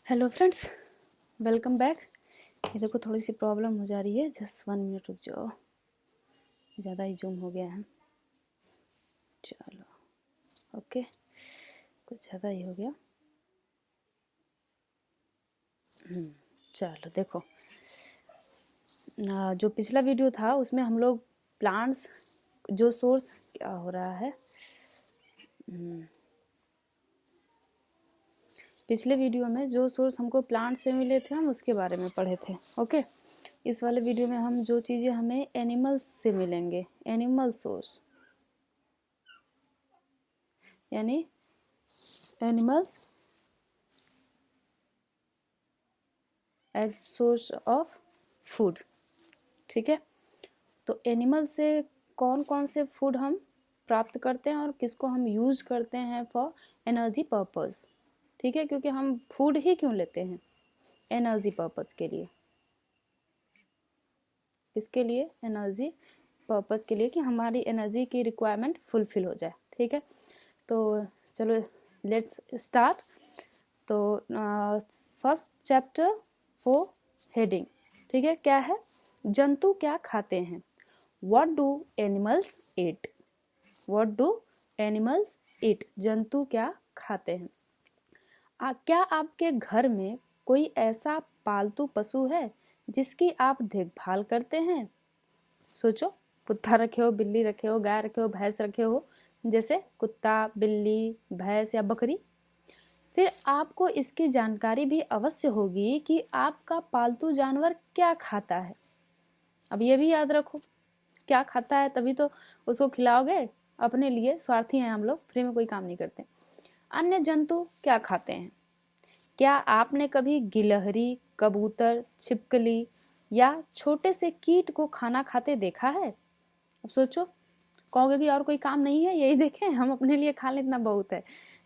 Hello friends, welcome back. ये देखो थोड़ी सी प्रॉब्लम हो जा रही है, जस्ट 1 मिनट रुक जाओ। ज़्यादा ही जूम हो गया है। चलो ओके, कुछ ज़्यादा ही हो गया। चलो देखो, जो पिछला वीडियो था उसमें हम लोग प्लांट्स जो सोर्स क्या हो रहा है, पिछले वीडियो में जो सोर्स हमको प्लांट से मिले थे हम उसके बारे में पढ़े थे। ओके, इस वाले वीडियो में हम जो चीज़ें हमें एनिमल्स से मिलेंगे, एनिमल सोर्स यानी animals as source of food. ठीक है, तो एनिमल से कौन कौन से फूड हम प्राप्त करते हैं और किसको हम यूज करते हैं फॉर एनर्जी पर्पस। ठीक है, क्योंकि हम फूड ही क्यों लेते हैं, एनर्जी पर्पस के लिए। किसके लिए, एनर्जी पर्पस के लिए, कि हमारी एनर्जी की रिक्वायरमेंट फुलफिल हो जाए। ठीक है, तो चलो लेट्स स्टार्ट। तो फर्स्ट चैप्टर 4 हेडिंग, ठीक है, क्या है, जंतु क्या खाते हैं। What do animals eat, what do animals eat, जंतु क्या खाते हैं। क्या आपके घर में कोई ऐसा पालतू पशु है जिसकी आप देखभाल करते हैं। सोचो, कुत्ता रखे हो, बिल्ली रखे हो, गाय रखे हो, भैंस रखे हो, जैसे कुत्ता, बिल्ली, भैंस या बकरी। फिर आपको इसकी जानकारी भी अवश्य होगी कि आपका पालतू जानवर क्या खाता है। अब ये भी याद रखो, क्या खाता है तभी तो उसको खिलाओगे। अपने लिए स्वार्थी हैं हम लोग, फ्री में कोई काम नहीं करते। अन्य जंतु क्या खाते हैं। क्या आपने कभी गिलहरी, कबूतर, छिपकली या छोटे से कीट को खाना खाते देखा है। अब सोचो, कहोगे कि और कोई काम नहीं है, यही देखें, हम अपने लिए खा लें इतना बहुत है।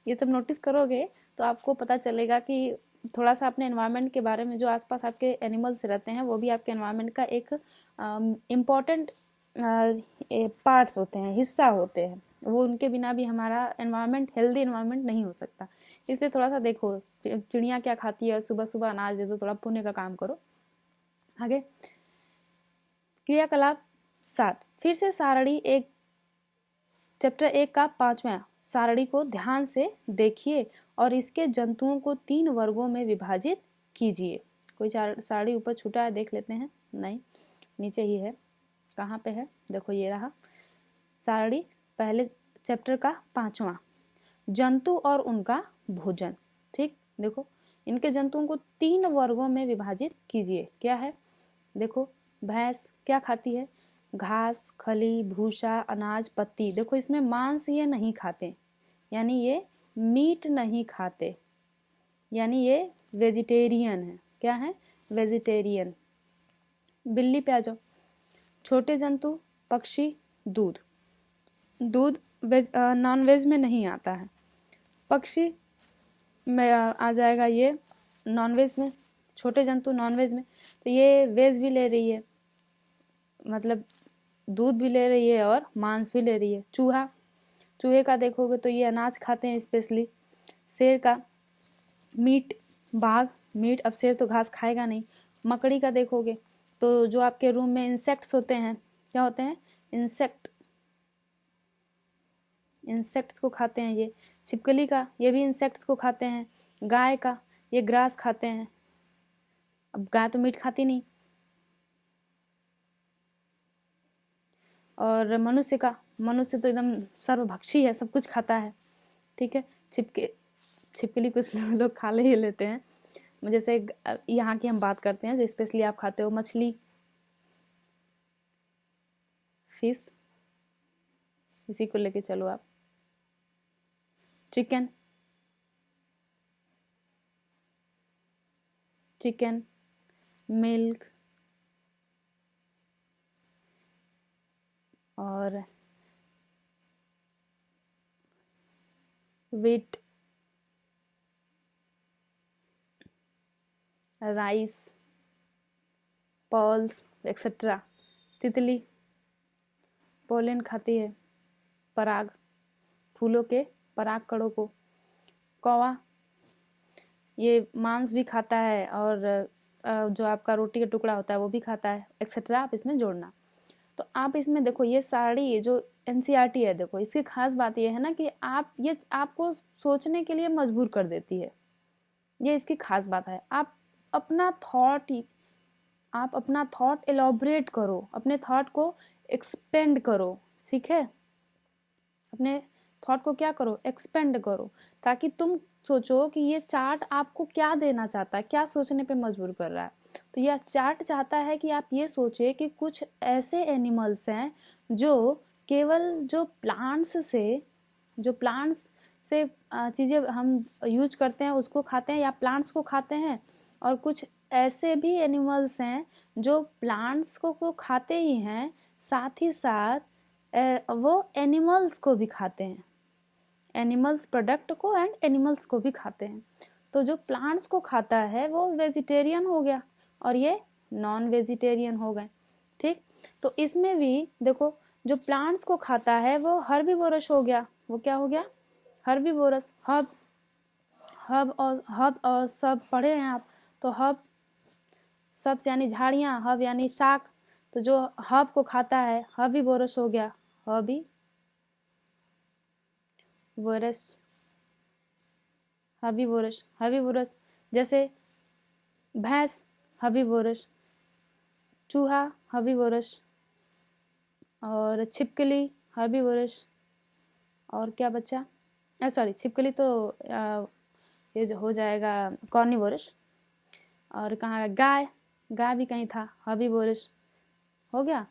ये तब नोटिस करोगे तो आपको पता चलेगा कि थोड़ा सा अपने एनवायरनमेंट के बारे में, जो आसपास आपके एनिमल्स रहते हैं वो भी आपके एनवायरनमेंट का एक इम्पॉर्टेंट पार्ट्स होते हैं, हिस्सा होते हैं। वो उनके बिना भी हमारा एनवायरनमेंट हेल्दी एनवायरनमेंट नहीं हो सकता। इसलिए थोड़ा सा देखो, चिड़िया क्या खाती है, सुबह सुबह अनाज दे दो, थोड़ा पुण्य का काम करो। आगे क्रियाकलाप 7, फिर से सारणी 1 चैप्टर 1 का 5वां सारणी को ध्यान से देखिए और इसके जंतुओं को 3 वर्गों में विभाजित कीजिए। कोई सारणी ऊपर छूटा है, देख लेते हैं। नहीं, नीचे ही है। कहाँ पे है, देखो ये रहा सारणी, पहले चैप्टर का 5वां, जंतु और उनका भोजन। ठीक, देखो इनके जंतुओं को 3 वर्गों में विभाजित कीजिए। क्या है, देखो भैंस क्या खाती है, घास, खली, भूसा, अनाज, पत्ती। देखो इसमें मांस ये नहीं खाते, यानी ये मीट नहीं खाते, यानी ये वेजिटेरियन है। क्या है, वेजिटेरियन। बिल्ली पे आ जाओ, छोटे जंतु, पक्षी, दूध। दूध वेज, नॉन वेज में नहीं आता है। पक्षी में आ जाएगा ये नॉन वेज में, छोटे जंतु नॉन वेज में। तो ये वेज भी ले रही है, मतलब दूध भी ले रही है और मांस भी ले रही है। चूहा, चूहे का देखोगे तो ये अनाज खाते हैं स्पेशली। शेर का मीट, बाघ मीट, अब शेर तो घास खाएगा नहीं। मकड़ी का देखोगे तो जो आपके रूम में इंसेक्ट्स होते हैं, क्या होते हैं, इंसेक्ट्स को खाते हैं ये। छिपकली का, ये भी इंसेक्ट्स को खाते हैं। गाय का, ये ग्रास खाते हैं। अब गाय तो मीट खाती नहीं। और मनुष्य का, मनुष्य तो एकदम सर्वभक्षी है, सब कुछ खाता है। ठीक है, छिपकली कुछ लोग खा ले ही लेते हैं। जैसे यहाँ की हम बात करते हैं, जो स्पेशली आप खाते हो, मछली, फिश, इसी को लेके चलो आप। चिकन, मिल्क और व्हीट, राइस, पर्ल्स एक्सेट्रा। तितली पोलन खाती है, पराग, फूलों के पराग कणों को। कौवा ये मांस भी खाता है और जो आपका रोटी का टुकड़ा होता है वो भी खाता है, एक्सेट्रा आप इसमें जोड़ना। तो आप इसमें देखो ये सारी जो एनसीईआरटी है, देखो इसकी खास बात ये है ना कि आप ये आपको सोचने के लिए मजबूर कर देती है, ये इसकी खास बात है। आप अपना थॉट एलॉबरेट करो, अपने थॉट को एक्सपेंड करो, ठीक है, अपने थॉट को क्या करो, एक्सपेंड करो, ताकि तुम सोचो कि ये चार्ट आपको क्या देना चाहता है, क्या सोचने पे मजबूर कर रहा है। तो यह चार्ट चाहता है कि आप ये सोचे कि कुछ ऐसे एनिमल्स हैं जो केवल जो प्लांट्स से चीज़ें हम यूज करते हैं उसको खाते हैं या प्लांट्स को खाते हैं, और कुछ ऐसे भी एनिमल्स हैं जो प्लांट्स को खाते ही हैं, साथ ही साथ वो एनिमल्स को भी खाते हैं, एनिमल्स प्रोडक्ट को एंड एनिमल्स को भी खाते हैं। तो जो प्लांट्स को खाता है वो वेजिटेरियन हो गया और ये नॉन वेजिटेरियन हो गए, ठीक। तो इसमें भी देखो जो प्लांट्स को खाता है वो हर्बीवोरस हो गया, वो क्या हो गया, हर्बीवोरस। हब और सब पढ़े हैं आप, तो हब सब्स यानी झाड़ियाँ, हब यानी शाक, तो जो हब को खाता है हर्बीवोरस हो गया, हर्बीवोरस। जैसे भैंस हर्बीवोरस, चूहा हर्बीवोरस, और छिपकली हर्बीवोरस, और क्या बचा, सॉरी छिपकली तो ये जो हो जाएगा कार्निवोरस। और कहाँ गाय भी कहीं था, हर्बीवोरस हो गया।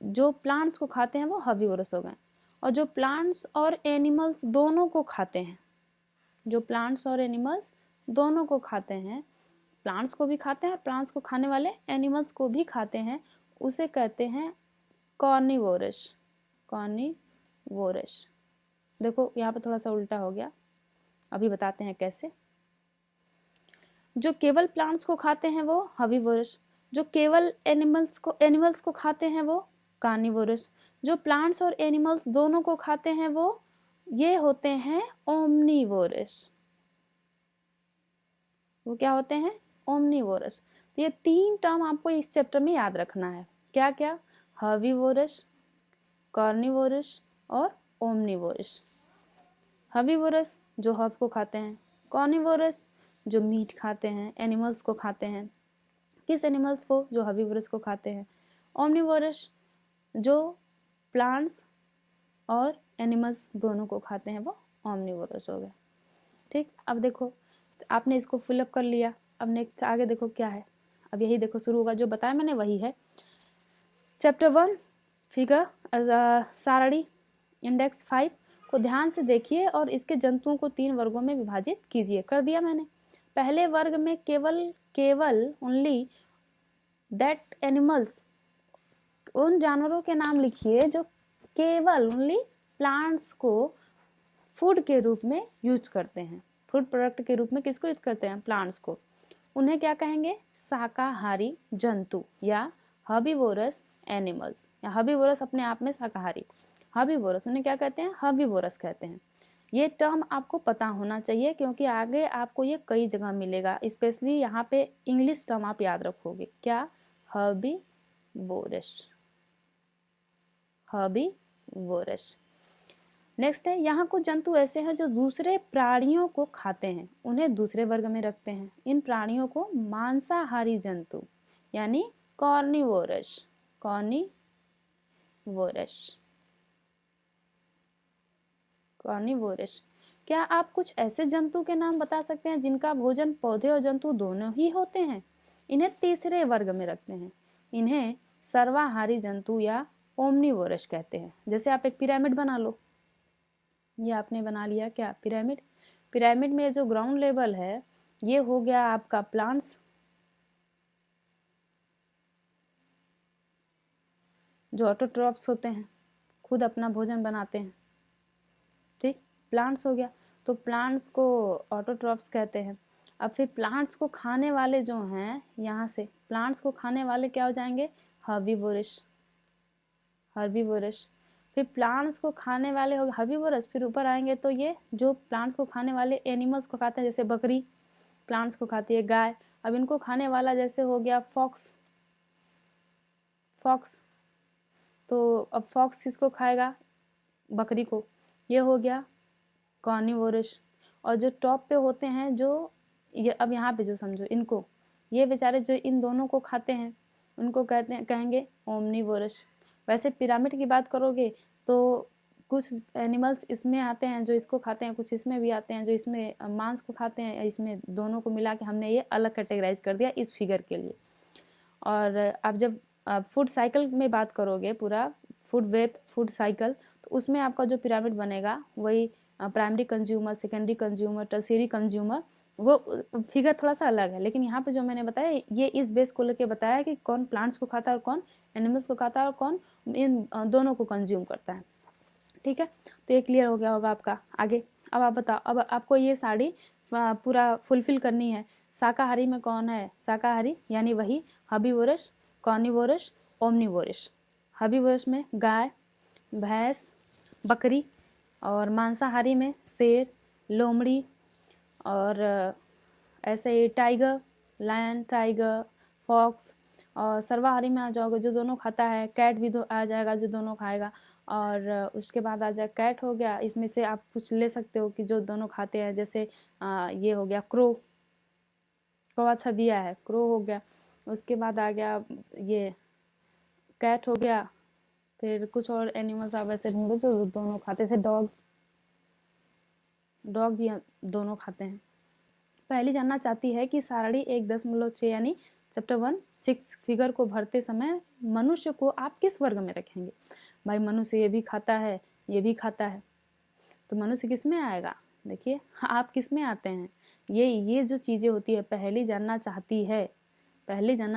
जो प्लांट्स को खाते हैं वो हर्बीवोरस हो गए, और जो प्लांट्स और एनिमल्स दोनों को खाते हैं, जो प्लांट्स और एनिमल्स दोनों को खाते हैं, प्लांट्स को भी खाते हैं और प्लांट्स को खाने वाले एनिमल्स को भी खाते हैं, उसे कहते हैं कार्निवोरस। देखो यहाँ पे थोड़ा सा उल्टा हो गया, अभी बताते हैं कैसे। जो केवल प्लांट्स को खाते हैं वो हर्बीवोरस, जो केवल एनिमल्स को खाते हैं वो कार्निवोरस, जो प्लांट्स और एनिमल्स दोनों को खाते हैं वो ये होते हैं ओमनीवोरस। वो क्या होते हैं, ओमनीवोरस। तो ये 3 टर्म आपको इस चैप्टर में याद रखना है, क्या क्या, हर्बीवोरस, कार्निवोरस और ओमनीवोरस। हर्बीवोरस जो हर्ब को खाते हैं, कार्निवोरस जो मीट खाते हैं, एनिमल्स को खाते हैं, किस एनिमल्स को, जो हर्बीवोरस को खाते हैं। ओमनीवोरस जो प्लांट्स और एनिमल्स दोनों को खाते हैं वो ओमनीवोरस हो गए, ठीक। अब देखो आपने इसको फिलअप कर लिया, अब नेक्स्ट आगे देखो क्या है, अब यही देखो शुरू होगा, जो बताया मैंने वही है। चैप्टर 1 फिगर सारणी इंडेक्स 5 को ध्यान से देखिए और इसके जंतुओं को 3 वर्गों में विभाजित कीजिए। कर दिया मैंने। पहले वर्ग में केवल ओनली दैट एनिमल्स, उन जानवरों के नाम लिखिए जो केवल ओनली प्लांट्स को फूड के रूप में यूज करते हैं, फूड प्रोडक्ट के रूप में किसको यूज करते हैं, प्लांट्स को। उन्हें क्या कहेंगे, शाकाहारी जंतु या हर्बीवोरस एनिमल्स, या हर्बीवोरस अपने आप में शाकाहारी, हर्बीवोरस उन्हें क्या कहते हैं, हर्बीवोरस कहते हैं। ये टर्म आपको पता होना चाहिए क्योंकि आगे आपको ये कई जगह मिलेगा, स्पेशली यहाँ पे इंग्लिश टर्म आप याद रखोगे, क्या, हर्बीवोरस। नेक्स्ट है, यहाँ कुछ जंतु ऐसे हैं जो दूसरे प्राणियों को खाते हैं, उन्हें दूसरे वर्ग में रखते हैं। इन प्राणियों को मांसाहारी जंतु यानी कार्निवोरस क्या आप कुछ ऐसे जंतु के नाम बता सकते हैं जिनका भोजन पौधे और जंतु दोनों ही होते हैं? इन्हें तीसरे वर्ग में रखते हैं, इन्हें सर्वाहारी जंतु या ओमनीवोरस कहते हैं। जैसे आप एक पिरामिड बना लो, ये आपने बना लिया क्या, पिरामिड में जो ग्राउंड लेवल है ये हो गया आपका प्लांट्स, जो ऑटोट्रॉफ्स होते हैं, खुद अपना भोजन बनाते हैं, ठीक, प्लांट्स हो गया। तो प्लांट्स को ऑटोट्रॉफ्स कहते हैं। अब फिर प्लांट्स को खाने वाले जो हैं, यहाँ से प्लांट्स को खाने वाले क्या हो जाएंगे, हर्बीवोरस। फिर प्लांट्स को खाने वाले हो हर्बीवोरस, फिर ऊपर आएंगे तो ये जो प्लांट्स को खाने वाले एनिमल्स को खाते हैं, जैसे बकरी, प्लांट्स को खाती है गाय। अब इनको खाने वाला जैसे हो गया फॉक्स, तो अब फॉक्स किसको खाएगा, बकरी को, ये हो गया कार्निवोरस। और जो टॉप पे होते हैं जो ये, अब यहाँ पे जो समझो इनको, ये बेचारे जो इन दोनों को खाते हैं उनको कहेंगे ओमनीवोरस। वैसे पिरामिड की बात करोगे तो कुछ एनिमल्स इसमें आते हैं जो इसको खाते हैं, कुछ इसमें भी आते हैं जो इसमें मांस को खाते हैं, इसमें दोनों को मिला के हमने ये अलग कैटेगराइज कर दिया इस फिगर के लिए। और अब जब फूड साइकिल में बात करोगे, पूरा फूड वेब फूड साइकिल, तो उसमें आपका जो पिरामिड बनेगा वही primary consumer, secondary consumer, tertiary consumer, वो फिगर थोड़ा सा अलग है। लेकिन यहाँ पे जो मैंने बताया ये इस बेस को लेके बताया कि कौन प्लांट्स को खाता है और कौन एनिमल्स को खाता है और कौन इन दोनों को कंज्यूम करता है। ठीक है, तो ये क्लियर हो गया होगा आपका। आगे अब आप बताओ, अब आपको ये साड़ी पूरा फुलफिल करनी है। शाकाहारी में कौन है, शाकाहारी यानी वही हर्बीवोरस, कार्निवोरस, ओमनीवोरस। हर्बीवोरस में गाय, भैंस, बकरी, और मांसाहारी में शेर, लोमड़ी, और ऐसे ही टाइगर, लायन, टाइगर, फॉक्स। और सर्वाहारी में आ जाओगे जो दोनों खाता है, कैट भी आ जाएगा जो दोनों खाएगा। और उसके बाद आ जाए कैट हो गया, इसमें से आप कुछ ले सकते हो कि जो दोनों खाते हैं, जैसे ये हो गया क्रो, को अच्छा दिया है, क्रो हो गया। उसके बाद आ गया ये कैट हो गया। फिर कुछ और एनिमल्स आप ऐसे ढूंढो जो दोनों खाते थे, डॉग भी दोनों खाते हैं। पहली जानना चाहती है कि सारणी 1.6 यानी चैप्टर 1:6 फिगर को भरते समय मनुष्य को आप किस वर्ग में रखेंगे। भाई मनुष्य ये भी खाता है, ये भी खाता है, तो मनुष्य किस में आएगा। देखिए आप किस में आते हैं, ये जो चीज़ें होती है पहली जानना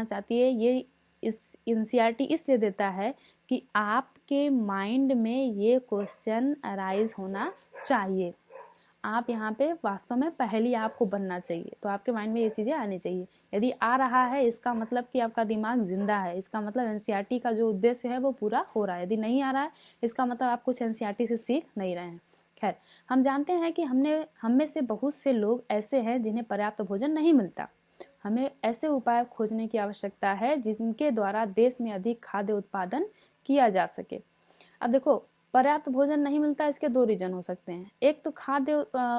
चाहती है। ये इस एनसीईआरटी इसलिए देता है कि आपके माइंड में ये क्वेश्चन अराइज होना चाहिए। आप यहाँ पे वास्तव में पहली आपको बनना चाहिए, तो आपके माइंड में ये चीज़ें आनी चाहिए। यदि आ रहा है इसका मतलब कि आपका दिमाग जिंदा है, इसका मतलब एनसीईआरटी का जो उद्देश्य है वो पूरा हो रहा है। यदि नहीं आ रहा है इसका मतलब आप कुछ एनसीईआरटी से सीख नहीं रहे हैं। खैर, हम जानते हैं कि हम में से बहुत से लोग ऐसे हैं जिन्हें पर्याप्त भोजन नहीं मिलता। हमें ऐसे उपाय खोजने की आवश्यकता है जिनके द्वारा देश में अधिक खाद्य उत्पादन किया जा सके। अब देखो, पर्याप्त भोजन नहीं मिलता, इसके 2 रीजन हो सकते हैं। एक तो खाद्य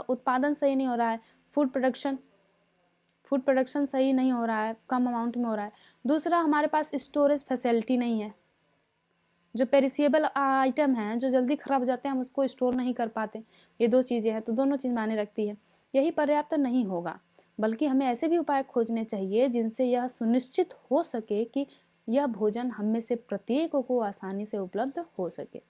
उत्पादन सही नहीं हो रहा है, फूड प्रोडक्शन सही नहीं हो रहा है, कम अमाउंट में हो रहा है। दूसरा, हमारे पास स्टोरेज फैसिलिटी नहीं है, जो पेरिसेबल आइटम हैं जो जल्दी खराब हो जाते हैं हम उसको स्टोर नहीं कर पाते। ये 2 चीज़ें हैं, तो दोनों चीज़ मायने रखती है। यही पर्याप्त नहीं होगा, बल्कि हमें ऐसे भी उपाय खोजने चाहिए जिनसे यह सुनिश्चित हो सके कि यह भोजन हम में से प्रत्येक को आसानी से उपलब्ध हो सके।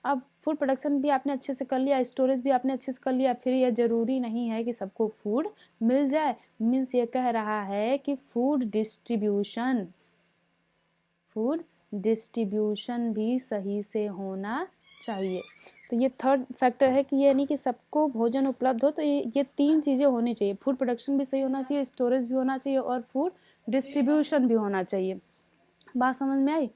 अब फूड प्रोडक्शन भी आपने अच्छे से कर लिया, स्टोरेज भी आपने अच्छे से कर लिया, फिर यह ज़रूरी नहीं है कि सबको फूड मिल जाए। मीन्स ये कह रहा है कि फूड डिस्ट्रीब्यूशन भी सही से होना चाहिए। तो ये 3rd फैक्टर है कि ये नहीं कि सबको भोजन उपलब्ध हो, तो ये 3 चीज़ें होनी चाहिए। फूड प्रोडक्शन भी सही होना चाहिए, स्टोरेज भी होना चाहिए और फूड डिस्ट्रीब्यूशन भी होना चाहिए। बात समझ में आई?